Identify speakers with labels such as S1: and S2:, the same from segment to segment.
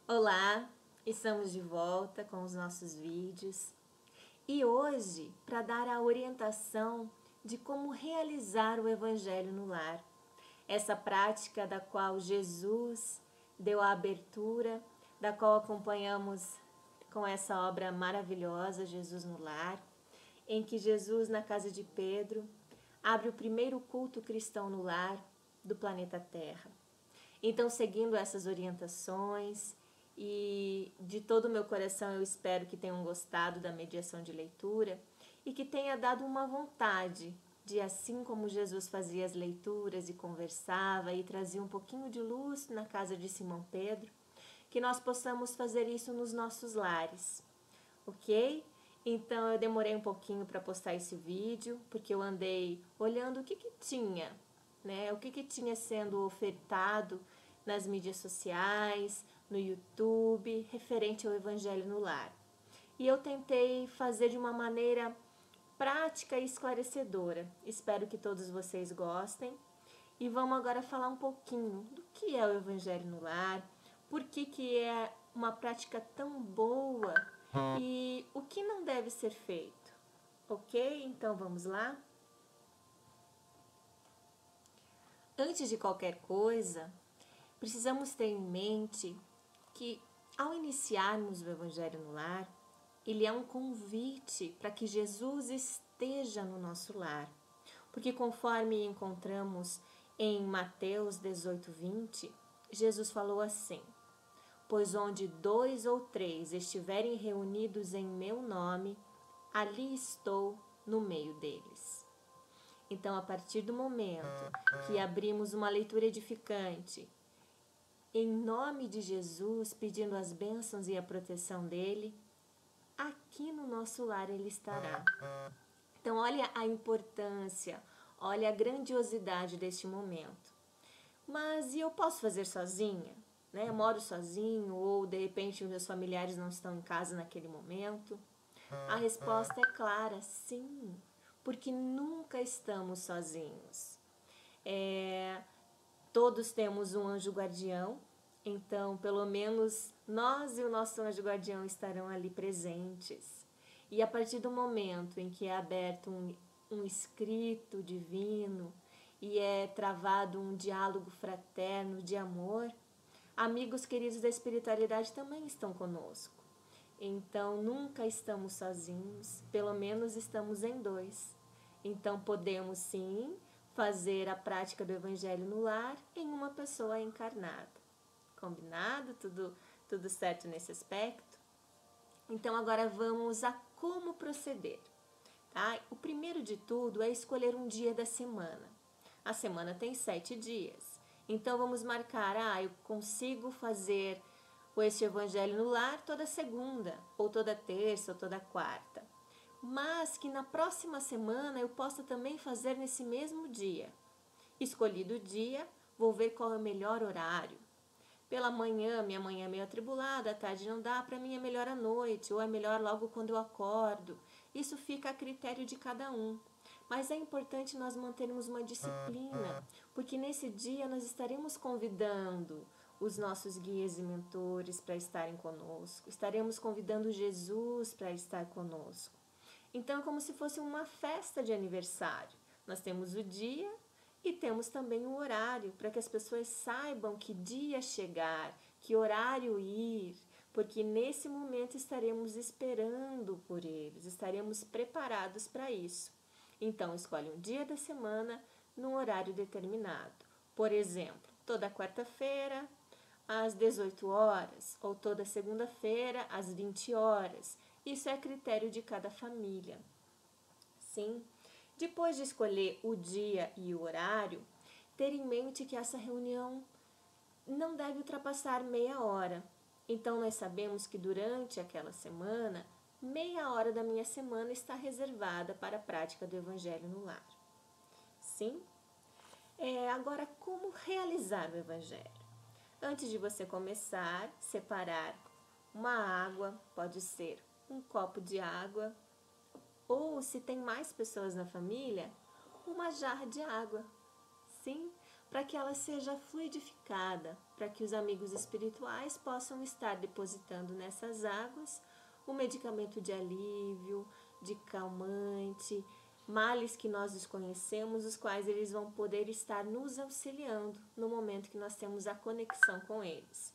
S1: Olá, estamos de volta com os nossos vídeos e hoje para dar a orientação de como realizar o Evangelho no lar, essa prática da qual Jesus deu a abertura, da qual acompanhamos com essa obra maravilhosa, Jesus no Lar, em que Jesus, na casa de Pedro, abre o primeiro culto cristão no lar do planeta Terra. Então, seguindo essas orientações e de todo o meu coração eu espero que tenham gostado da mediação de leitura e que tenha dado uma vontade de, assim como Jesus fazia as leituras e conversava e trazia um pouquinho de luz na casa de Simão Pedro, que nós possamos fazer isso nos nossos lares, ok? Então eu demorei um pouquinho para postar esse vídeo, porque eu andei olhando o que tinha, né? O que tinha sendo ofertado nas mídias sociais, no YouTube, referente ao Evangelho no Lar. E eu tentei fazer de uma maneira prática e esclarecedora. Espero que todos vocês gostem. E vamos agora falar um pouquinho do que é o Evangelho no Lar, por que é uma prática tão boa e o que não deve ser feito. Ok? Então vamos lá? Antes de qualquer coisa, precisamos ter em mente que ao iniciarmos o Evangelho no Lar, ele é um convite para que Jesus esteja no nosso lar. Porque conforme encontramos em Mateus 18:20, Jesus falou assim: pois onde 2 ou 3 estiverem reunidos em meu nome, ali estou no meio deles. Então, a partir do momento que abrimos uma leitura edificante, em nome de Jesus, pedindo as bênçãos e a proteção dele, aqui no nosso lar ele estará. Então, olha a importância, olha a grandiosidade deste momento. Mas e eu posso fazer sozinha? Né? Eu moro sozinho ou de repente os meus familiares não estão em casa naquele momento? A resposta é clara, sim, porque nunca estamos sozinhos. Todos temos um anjo guardião, então pelo menos nós e o nosso anjo guardião estarão ali presentes. E a partir do momento em que é aberto um escrito divino e é travado um diálogo fraterno de amor, amigos queridos da espiritualidade também estão conosco. Então nunca estamos sozinhos, pelo menos estamos em dois. Então podemos sim fazer a prática do Evangelho no lar em uma pessoa encarnada. Combinado? Tudo certo nesse aspecto? Então agora vamos a como proceder. Tá? O primeiro de tudo é escolher um dia da semana. A semana tem 7 dias. Então vamos marcar, eu consigo fazer este Evangelho no lar toda segunda, ou toda terça, ou toda quarta. Mas que na próxima semana eu possa também fazer nesse mesmo dia. Escolhido o dia, vou ver qual é o melhor horário. Pela manhã, minha manhã é meio atribulada, à tarde não dá, para mim é melhor à noite, ou é melhor logo quando eu acordo. Isso fica a critério de cada um. Mas é importante nós mantermos uma disciplina, porque nesse dia nós estaremos convidando os nossos guias e mentores para estarem conosco, estaremos convidando Jesus para estar conosco. Então é como se fosse uma festa de aniversário. Nós temos o dia e temos também o horário, para que as pessoas saibam que dia chegar, que horário ir, porque nesse momento estaremos esperando por eles, estaremos preparados para isso. Então, escolhe um dia da semana num horário determinado. Por exemplo, toda quarta-feira às 18 horas ou toda segunda-feira às 20 horas. Isso é critério de cada família. Sim. Depois de escolher o dia e o horário, ter em mente que essa reunião não deve ultrapassar meia hora. Então, nós sabemos que durante aquela semana, meia hora da minha semana está reservada para a prática do Evangelho no lar. Sim? Agora, como realizar o Evangelho? Antes de você começar, separar uma água, pode ser um copo de água, ou se tem mais pessoas na família, uma jarra de água. Sim, para que ela seja fluidificada, para que os amigos espirituais possam estar depositando nessas águas o medicamento de alívio, de calmante, males que nós desconhecemos, os quais eles vão poder estar nos auxiliando no momento que nós temos a conexão com eles.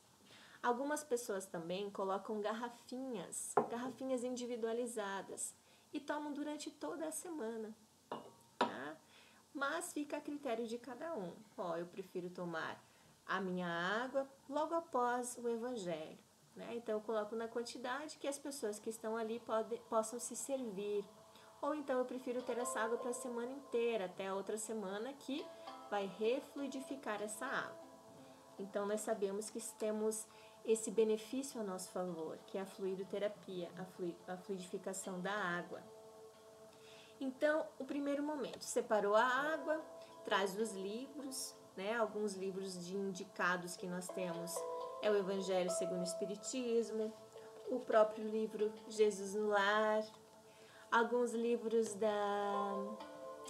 S1: Algumas pessoas também colocam garrafinhas individualizadas e tomam durante toda a semana, tá? Mas fica a critério de cada um. Eu prefiro tomar a minha água logo após o evangelho, né? Então eu coloco na quantidade que as pessoas que estão ali possam se servir. Ou então eu prefiro ter essa água para a semana inteira, até a outra semana que vai refluidificar essa água. Então nós sabemos que temos esse benefício a nosso favor, que é a fluidoterapia, a fluidificação da água. Então, o primeiro momento, separou a água, traz os livros, né? Alguns livros de indicados que nós temos é o Evangelho segundo o Espiritismo, o próprio livro Jesus no Lar, alguns livros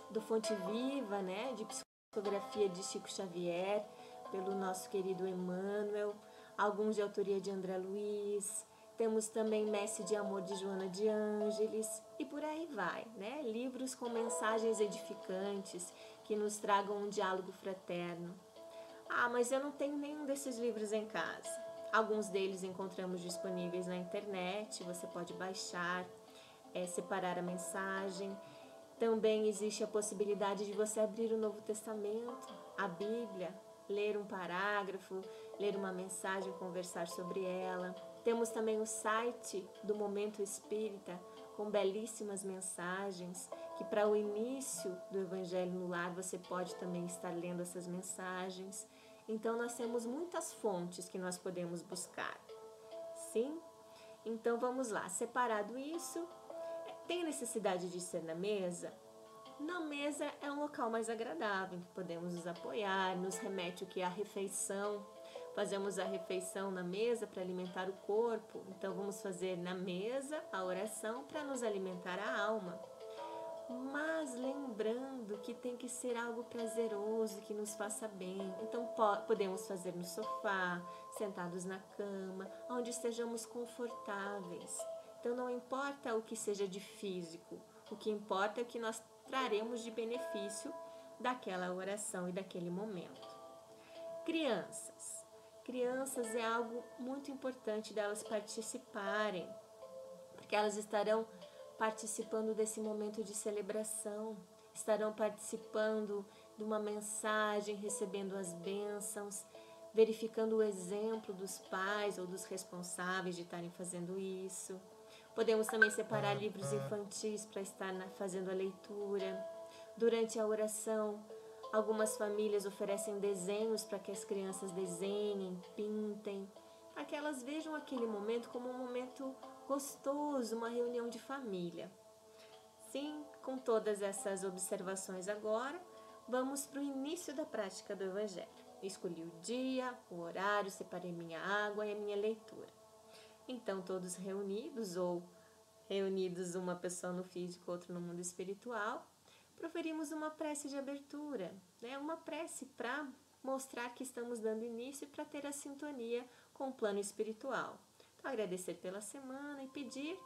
S1: do Fonte Viva, né? De psicografia de Chico Xavier, pelo nosso querido Emmanuel, alguns de autoria de André Luiz. Temos também Messe de Amor de Joana de Ângeles e por aí vai, né? Livros com mensagens edificantes que nos tragam um diálogo fraterno. Mas eu não tenho nenhum desses livros em casa. Alguns deles encontramos disponíveis na internet, você pode baixar, separar a mensagem. Também existe a possibilidade de você abrir o Novo Testamento, a Bíblia, ler um parágrafo, ler uma mensagem, conversar sobre ela. Temos também o site do Momento Espírita, com belíssimas mensagens, que para o início do Evangelho no Lar você pode também estar lendo essas mensagens. Então nós temos muitas fontes que nós podemos buscar. Sim? Então vamos lá, separado isso, tem necessidade de ser na mesa? Na mesa é um local mais agradável, em que podemos nos apoiar, nos remete o que é a refeição. Fazemos a refeição na mesa para alimentar o corpo, então vamos fazer na mesa a oração para nos alimentar a alma. Mas lembrando que tem que ser algo prazeroso, que nos faça bem. Então podemos fazer no sofá, sentados na cama, onde estejamos confortáveis. Então não importa o que seja de físico, o que importa é o que nós traremos de benefício daquela oração e daquele momento. Crianças é algo muito importante delas participarem, porque elas estarão participando desse momento de celebração, estarão participando de uma mensagem, recebendo as bênçãos, verificando o exemplo dos pais ou dos responsáveis de estarem fazendo isso. Podemos também separar livros infantis para estar fazendo a leitura. Durante a oração, algumas famílias oferecem desenhos para que as crianças desenhem, pintem, para que elas vejam aquele momento como um momento gostoso, uma reunião de família. Sim, com todas essas observações agora, vamos para o início da prática do Evangelho. Escolhi o dia, o horário, separei minha água e a minha leitura. Então, todos reunidos, ou reunidos uma pessoa no físico, outra no mundo espiritual, proferimos uma prece de abertura, né? Uma prece para mostrar que estamos dando início e para ter a sintonia com o plano espiritual. Então, agradecer pela semana e pedir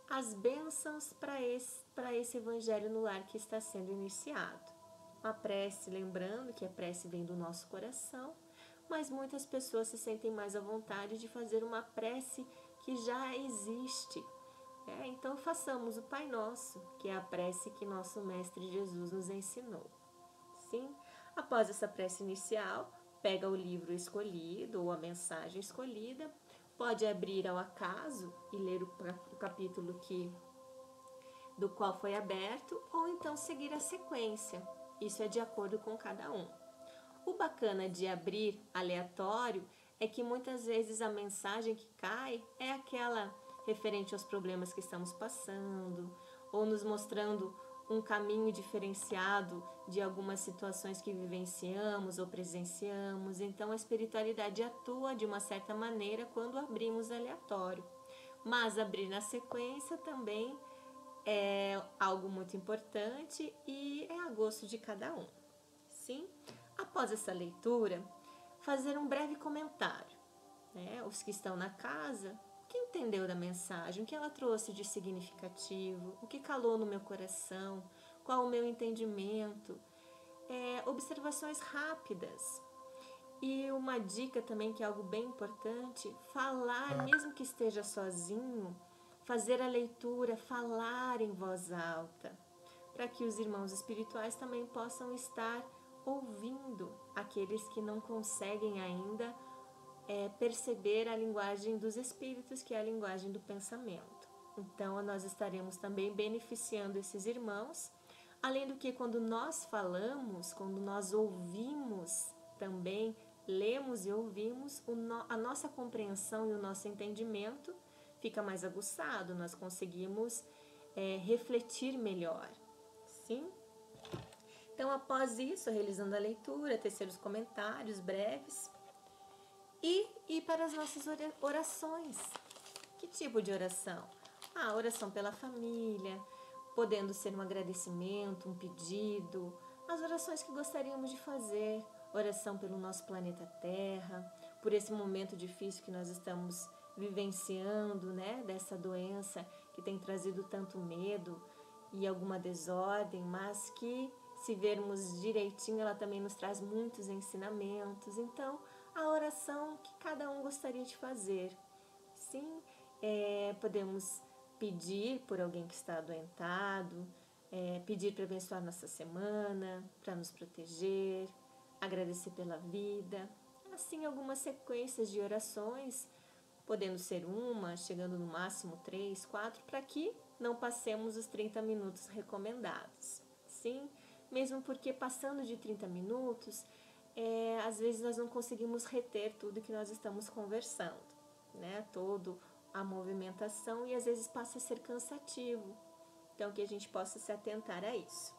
S1: as bênçãos para esse Evangelho no Lar que está sendo iniciado. Uma prece, lembrando que a prece vem do nosso coração, mas muitas pessoas se sentem mais à vontade de fazer uma prece que já existe. Então façamos o Pai Nosso, que é a prece que nosso Mestre Jesus nos ensinou. Sim? Após essa prece inicial, pega o livro escolhido ou a mensagem escolhida, pode abrir ao acaso e ler o capítulo do qual foi aberto, ou então seguir a sequência. Isso é de acordo com cada um. O bacana de abrir aleatório é que muitas vezes a mensagem que cai é aquela referente aos problemas que estamos passando, ou nos mostrando um caminho diferenciado de algumas situações que vivenciamos ou presenciamos. Então a espiritualidade atua de uma certa maneira quando abrimos aleatório. Mas abrir na sequência também é algo muito importante e é a gosto de cada um. Sim? Após essa leitura, fazer um breve comentário, né? Os que estão na casa, o que entendeu da mensagem, o que ela trouxe de significativo, o que calou no meu coração, qual o meu entendimento, observações rápidas. E uma dica também, que é algo bem importante, falar, mesmo que esteja sozinho, fazer a leitura, falar em voz alta, para que os irmãos espirituais também possam estar ouvindo aqueles que não conseguem ainda perceber a linguagem dos espíritos, que é a linguagem do pensamento. Então, nós estaremos também beneficiando esses irmãos, além do que quando nós falamos, quando nós ouvimos também, lemos e ouvimos, a nossa compreensão e o nosso entendimento fica mais aguçado, nós conseguimos refletir melhor, sim? Então, após isso, realizando a leitura, tecer os comentários breves e ir para as nossas orações. Que tipo de oração? Oração pela família, podendo ser um agradecimento, um pedido, as orações que gostaríamos de fazer, oração pelo nosso planeta Terra, por esse momento difícil que nós estamos vivenciando, né, dessa doença que tem trazido tanto medo e alguma desordem, mas que, se vermos direitinho, ela também nos traz muitos ensinamentos. Então, a oração que cada um gostaria de fazer. Sim, podemos pedir por alguém que está adoentado, pedir para abençoar nossa semana, para nos proteger, agradecer pela vida. Assim, algumas sequências de orações, podendo ser uma, chegando no máximo 3, 4, para que não passemos os 30 minutos recomendados. Sim, mesmo porque passando de 30 minutos, às vezes nós não conseguimos reter tudo que nós estamos conversando, né? Toda a movimentação, e às vezes passa a ser cansativo. Então, que a gente possa se atentar a isso.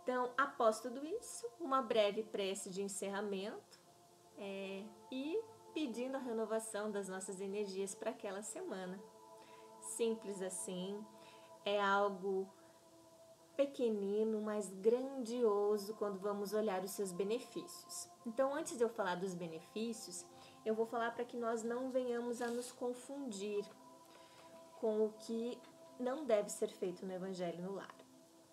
S1: Então, após tudo isso, uma breve prece de encerramento e pedindo a renovação das nossas energias para aquela semana. Simples assim, é algo pequenino, mas grandioso quando vamos olhar os seus benefícios. Então, antes de eu falar dos benefícios, eu vou falar para que nós não venhamos a nos confundir com o que não deve ser feito no Evangelho no Lar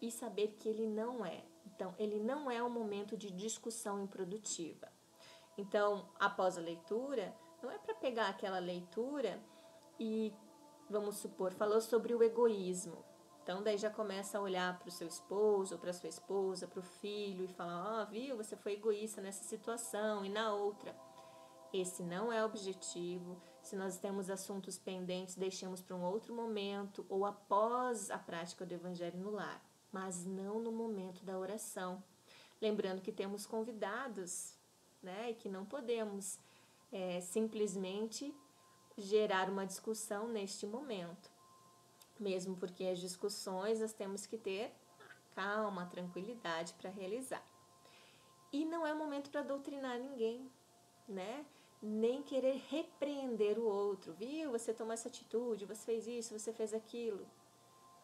S1: e saber que ele não é. Então, ele não é um momento de discussão improdutiva. Então, após a leitura, não é para pegar aquela leitura e, vamos supor, falou sobre o egoísmo. Então, daí já começa a olhar para o seu esposo, ou para a sua esposa, para o filho e falar, viu, você foi egoísta nessa situação e na outra. Esse não é o objetivo. Se nós temos assuntos pendentes, deixemos para um outro momento ou após a prática do Evangelho no Lar, mas não no momento da oração. Lembrando que temos convidados, né, e que não podemos simplesmente gerar uma discussão neste momento. Mesmo porque as discussões nós temos que ter a calma, a tranquilidade para realizar. E não é momento para doutrinar ninguém, né? Nem querer repreender o outro. Viu? Você tomou essa atitude, você fez isso, você fez aquilo.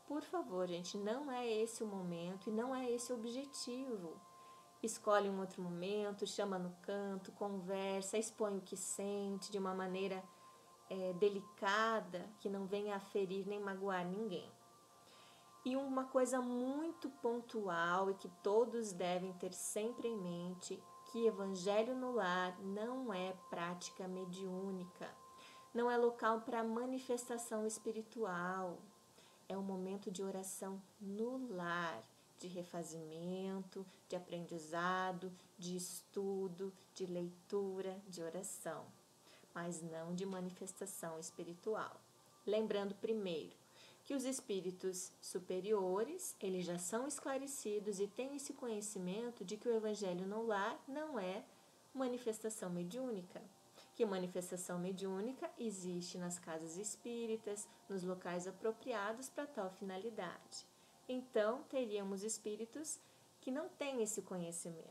S1: Por favor, gente, não é esse o momento e não é esse o objetivo. Escolhe um outro momento, chama no canto, conversa, expõe o que sente de uma maneira delicada, que não venha a ferir nem magoar ninguém. E uma coisa muito pontual e que todos devem ter sempre em mente, que Evangelho no Lar não é prática mediúnica, não é local para manifestação espiritual, é um momento de oração no lar, de refazimento, de aprendizado, de estudo, de leitura, de oração, mas não de manifestação espiritual. Lembrando primeiro que os espíritos superiores, eles já são esclarecidos e têm esse conhecimento de que o Evangelho no Lar não é manifestação mediúnica, que manifestação mediúnica existe nas casas espíritas, nos locais apropriados para tal finalidade. Então, teríamos espíritos que não têm esse conhecimento.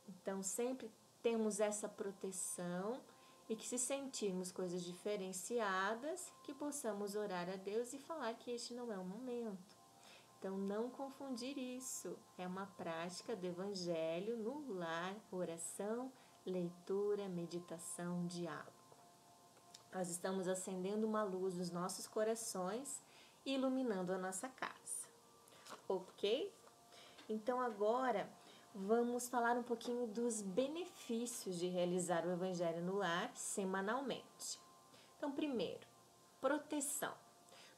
S1: Então, sempre temos essa proteção e que, se sentirmos coisas diferenciadas, que possamos orar a Deus e falar que este não é o momento. Então, não confundir isso. É uma prática do Evangelho no lar, oração, leitura, meditação, diálogo. Nós estamos acendendo uma luz nos nossos corações e iluminando a nossa casa. Ok? Então, agora vamos falar um pouquinho dos benefícios de realizar o Evangelho no lar semanalmente. Então, primeiro, proteção.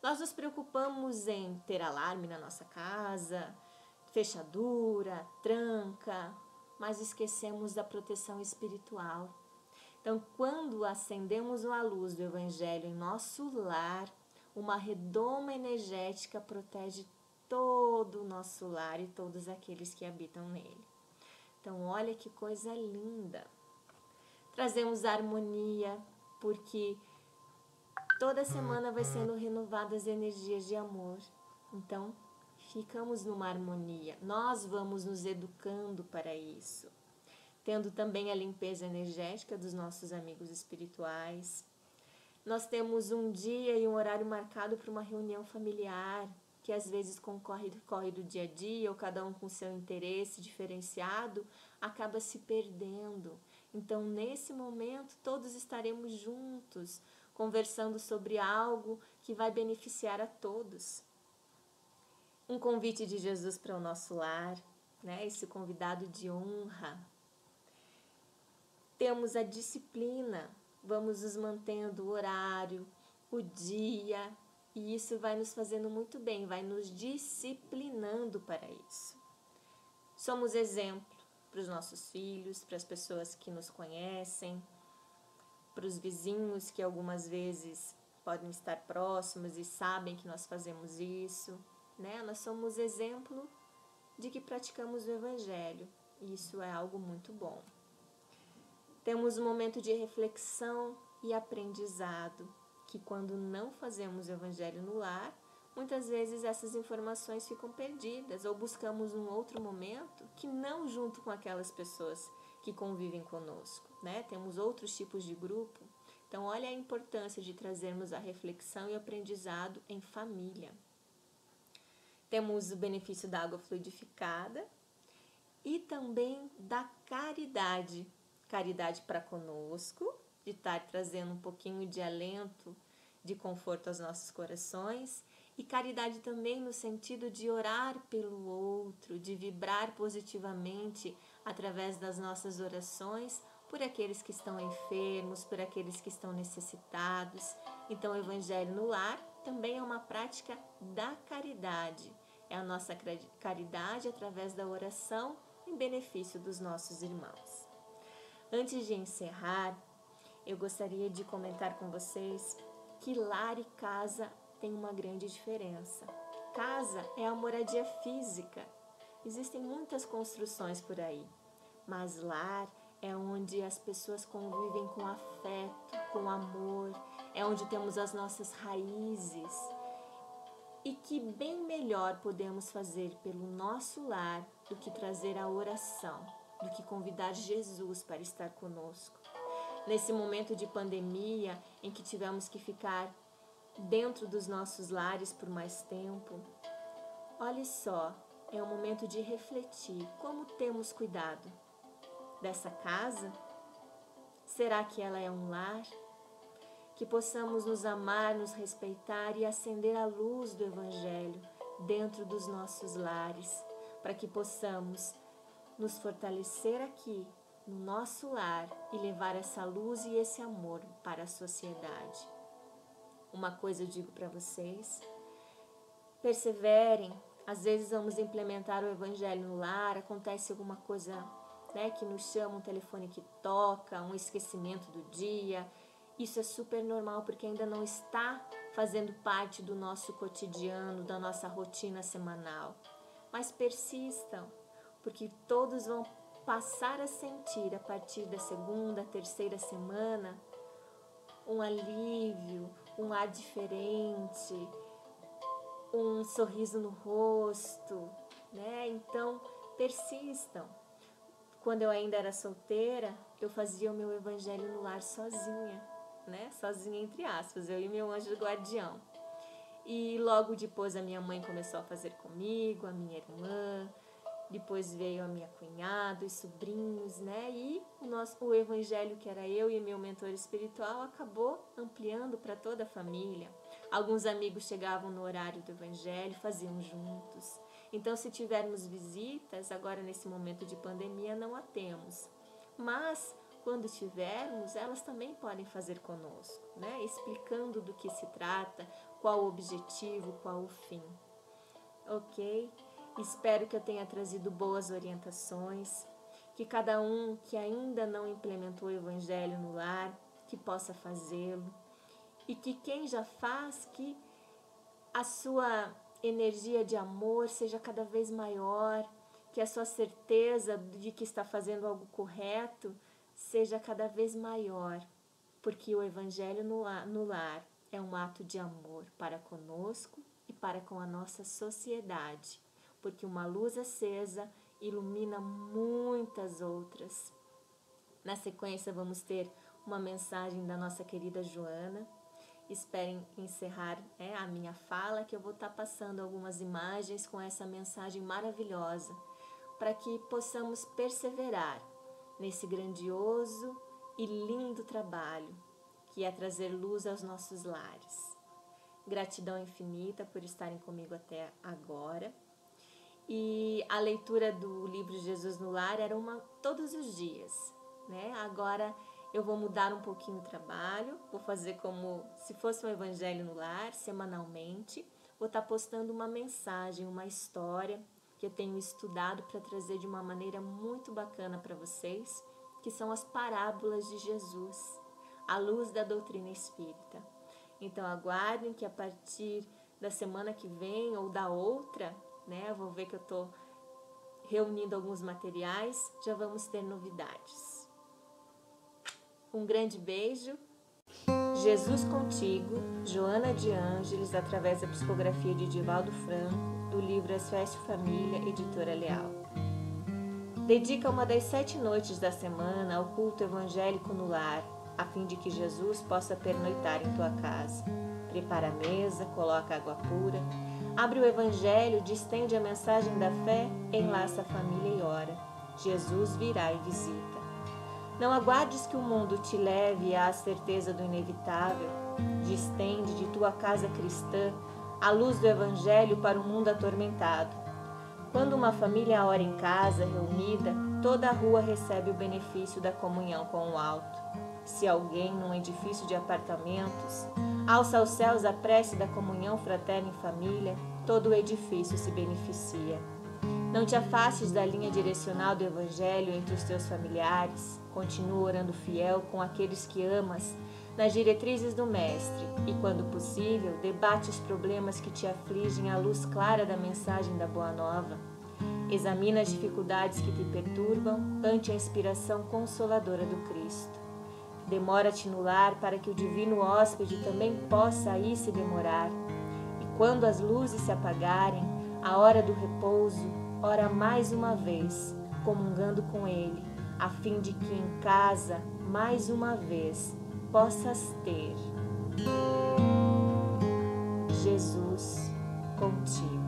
S1: Nós nos preocupamos em ter alarme na nossa casa, fechadura, tranca, mas esquecemos da proteção espiritual. Então, quando acendemos a luz do Evangelho em nosso lar, uma redoma energética protege todo o nosso lar e todos aqueles que habitam nele. Então, olha que coisa linda. Trazemos harmonia, porque toda semana vai sendo renovadas energias de amor. Então, ficamos numa harmonia. Nós vamos nos educando para isso. Tendo também a limpeza energética dos nossos amigos espirituais. Nós temos um dia e um horário marcado para uma reunião familiar, que às vezes corre do dia a dia, ou cada um com seu interesse diferenciado, acaba se perdendo. Então, nesse momento, todos estaremos juntos, conversando sobre algo que vai beneficiar a todos. Um convite de Jesus para o nosso lar, né? Esse convidado de honra. Temos a disciplina, vamos nos mantendo o horário, o dia, e isso vai nos fazendo muito bem, vai nos disciplinando para isso. Somos exemplo para os nossos filhos, para as pessoas que nos conhecem, para os vizinhos que algumas vezes podem estar próximos e sabem que nós fazemos isso, né? Nós somos exemplo de que praticamos o Evangelho, e isso é algo muito bom. Temos um momento de reflexão e aprendizado, que quando não fazemos o Evangelho no lar, muitas vezes essas informações ficam perdidas ou buscamos um outro momento que não junto com aquelas pessoas que convivem conosco, né? Temos outros tipos de grupo. Então, olha a importância de trazermos a reflexão e o aprendizado em família. Temos o benefício da água fluidificada e também da caridade. Caridade para conosco, de estar trazendo um pouquinho de alento, de conforto aos nossos corações, e caridade também no sentido de orar pelo outro, de vibrar positivamente através das nossas orações por aqueles que estão enfermos, por aqueles que estão necessitados. Então, o Evangelho no lar também é uma prática da caridade. É a nossa caridade através da oração em benefício dos nossos irmãos. Antes de encerrar, eu gostaria de comentar com vocês que lar e casa têm uma grande diferença. Casa é a moradia física. Existem muitas construções por aí, mas lar é onde as pessoas convivem com afeto, com amor, é onde temos as nossas raízes. E que bem melhor podemos fazer pelo nosso lar do que trazer a oração, do que convidar Jesus para estar conosco. Nesse momento de pandemia, em que tivemos que ficar dentro dos nossos lares por mais tempo, olhe só, é um momento de refletir como temos cuidado dessa casa. Será que ela é um lar? Que possamos nos amar, nos respeitar e acender a luz do Evangelho dentro dos nossos lares, para que possamos nos fortalecer aqui no nosso lar e levar essa luz e esse amor para a sociedade. Uma coisa eu digo para vocês: perseverem. Às vezes vamos implementar o Evangelho no lar, acontece alguma coisa, né, que nos chama, um telefone que toca, um esquecimento do dia. Isso é super normal, porque ainda não está fazendo parte do nosso cotidiano, da nossa rotina semanal. Mas persistam, porque todos vão passar a sentir, a partir da segunda, terceira semana, um alívio, um ar diferente, um sorriso no rosto, né? Então, persistam. Quando eu ainda era solteira, eu fazia o meu Evangelho no lar sozinha, né? Sozinha entre aspas, eu e meu anjo guardião. E logo depois a minha mãe começou a fazer comigo, a minha irmã, depois veio a minha cunhada, os sobrinhos, né? E o evangelho, que era eu e meu mentor espiritual, acabou ampliando para toda a família. Alguns amigos chegavam no horário do evangelho, faziam juntos. Então, se tivermos visitas, agora nesse momento de pandemia não a temos. Mas, quando tivermos, elas também podem fazer conosco, né? Explicando do que se trata, qual o objetivo, qual o fim. Ok? Espero que eu tenha trazido boas orientações, que cada um que ainda não implementou o Evangelho no lar, que possa fazê-lo, e que quem já faz, que a sua energia de amor seja cada vez maior, que a sua certeza de que está fazendo algo correto seja cada vez maior, porque o Evangelho no lar é um ato de amor para conosco e para com a nossa sociedade, porque uma luz acesa ilumina muitas outras. Na sequência vamos ter uma mensagem da nossa querida Joana. Esperem encerrar a minha fala, que eu vou estar passando algumas imagens com essa mensagem maravilhosa, para que possamos perseverar nesse grandioso e lindo trabalho, que é trazer luz aos nossos lares. Gratidão infinita por estarem comigo até agora. E a leitura do livro Jesus no Lar era todos os dias, né? Agora eu vou mudar um pouquinho o trabalho, vou fazer como se fosse um evangelho no lar, semanalmente. Vou estar postando uma mensagem, uma história que eu tenho estudado para trazer de uma maneira muito bacana para vocês, que são as parábolas de Jesus, à luz da doutrina espírita. Então aguardem que a partir da semana que vem ou da outra, né, eu vou ver que eu estou reunindo alguns materiais, já vamos ter novidades. Um grande beijo. Jesus Contigo, Joana de Ângeles, através da psicografia de Divaldo Franco, do livro As Feste Família, editora Leal. Dedica uma das 7 noites da semana ao culto evangélico no lar, a fim de que Jesus possa pernoitar em tua casa. Prepara a mesa, coloca água pura, abre o evangelho, distende a mensagem da fé, enlaça a família e ora. Jesus virá e visita. Não aguardes que o mundo te leve à certeza do inevitável. Distende de tua casa cristã a luz do evangelho para o mundo atormentado. Quando uma família ora em casa, reunida, toda a rua recebe o benefício da comunhão com o alto. Se alguém, num edifício de apartamentos, alça aos céus a prece da comunhão fraterna em família, todo o edifício se beneficia. Não te afastes da linha direcional do Evangelho entre os teus familiares. Continua orando fiel com aqueles que amas, nas diretrizes do Mestre, e, quando possível, debate os problemas que te afligem à luz clara da mensagem da Boa Nova. Examina as dificuldades que te perturbam ante a inspiração consoladora do Cristo. Demora-te no lar para que o divino hóspede também possa aí se demorar. E quando as luzes se apagarem, a hora do repouso, ora mais uma vez, comungando com ele, a fim de que em casa, mais uma vez, possas ter Jesus contigo.